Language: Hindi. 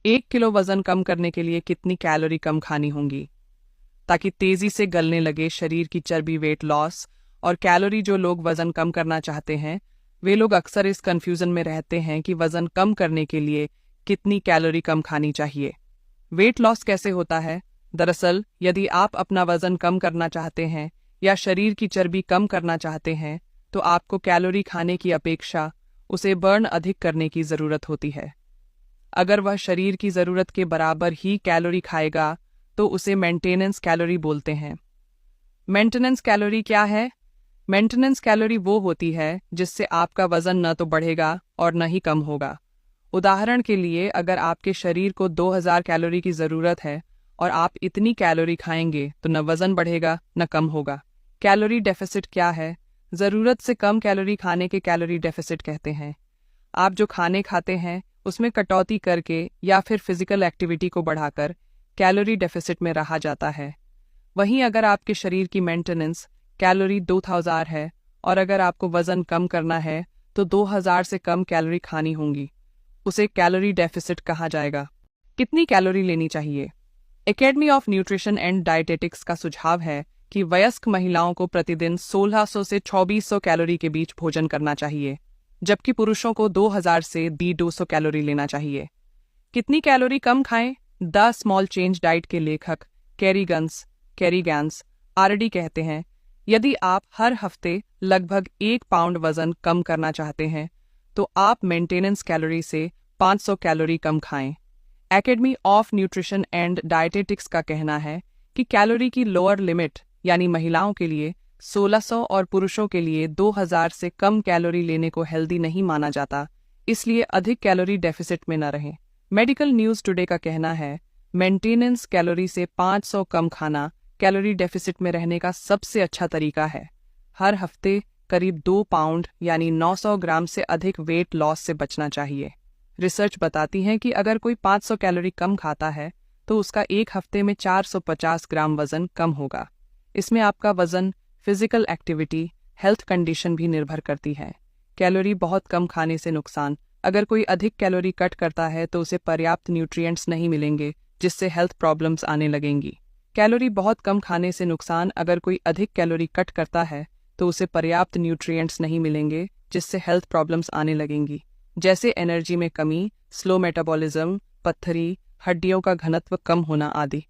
1 किलो वजन कम करने के लिए कितनी कैलोरी कम खानी होंगी ताकि तेजी से गलने लगे शरीर की चर्बी? वेट लॉस और कैलोरी। जो लोग वजन कम करना चाहते हैं वे लोग अक्सर इस कंफ्यूजन में रहते हैं कि वजन कम करने के लिए कितनी कैलोरी कम खानी चाहिए। वेट लॉस कैसे होता है? दरअसल यदि आप अपना वजन कम करना चाहते हैं या शरीर की चर्बी कम करना चाहते हैं तो आपको कैलोरी खाने की अपेक्षा उसे बर्न अधिक करने की ज़रूरत होती है। अगर वह शरीर की ज़रूरत के बराबर ही कैलोरी खाएगा तो उसे मेंटेनेंस कैलोरी बोलते हैं। मेंटेनेंस कैलोरी क्या है? मेंटेनेंस कैलोरी वो होती है जिससे आपका वजन न तो बढ़ेगा और न ही कम होगा। उदाहरण के लिए, अगर आपके शरीर को 2000 कैलोरी की ज़रूरत है और आप इतनी कैलोरी खाएंगे तो न वजन बढ़ेगा न कम होगा। कैलोरी डेफिसिट क्या है? ज़रूरत से कम कैलोरी खाने के कैलोरी डेफिसिट कहते हैं। आप जो खाने खाते हैं उसमें कटौती करके या फिर फिजिकल एक्टिविटी को बढ़ाकर कैलोरी डेफिसिट में रहा जाता है। वहीं अगर आपके शरीर की मेंटेनेंस कैलोरी 2000 है और अगर आपको वजन कम करना है तो 2000 से कम कैलोरी खानी होंगी, उसे कैलोरी डेफिसिट कहा जाएगा। कितनी कैलोरी लेनी चाहिए? Academy of nutrition and dietetics का सुझाव है कि वयस्क महिलाओं को प्रतिदिन 1600 से 2400 कैलोरी के बीच भोजन करना चाहिए, जबकि पुरुषों को 2000 से 200 कैलोरी लेना चाहिए। कितनी कैलोरी कम खाएं? द स्मॉल चेंज डाइट के लेखक कैरीगन्स आरडी कहते हैं, यदि आप हर हफ्ते लगभग 1 पाउंड वजन कम करना चाहते हैं तो आप मेंटेनेंस कैलोरी से 500 कैलोरी कम खाएं। Academy of nutrition and dietetics का कहना है कि कैलोरी की लोअर लिमिट यानी महिलाओं के लिए 1600 और पुरुषों के लिए 2000 से कम कैलोरी लेने को हेल्दी नहीं माना जाता, इसलिए अधिक कैलोरी डेफिसिट में न रहें। मेडिकल न्यूज़ टुडे का कहना है मेंटेनेंस कैलोरी से 500 कम खाना कैलोरी डेफिसिट में रहने का सबसे अच्छा तरीका है। हर हफ्ते करीब 2 पाउंड यानी 900 ग्राम से अधिक वेट लॉस से बचना चाहिए। रिसर्च बताती है कि अगर कोई 500 कैलोरी कम खाता है तो उसका एक हफ्ते में 450 ग्राम वजन कम होगा। इसमें आपका वजन, फिजिकल एक्टिविटी, हेल्थ कंडीशन भी निर्भर करती है। कैलोरी बहुत कम खाने से नुकसान: अगर कोई अधिक कैलोरी कट करता है तो उसे पर्याप्त न्यूट्रिएंट्स नहीं मिलेंगे जिससे हेल्थ प्रॉब्लम्स आने लगेंगी। कैलोरी बहुत कम खाने से नुकसान: अगर कोई अधिक कैलोरी कट करता है तो उसे पर्याप्त न्यूट्रिएंट्स नहीं मिलेंगे जिससे हेल्थ प्रॉब्लम्स आने लगेंगी, जैसे एनर्जी में कमी, स्लो मेटाबॉलिज्म, पत्थरी, हड्डियों का घनत्व कम होना आदि।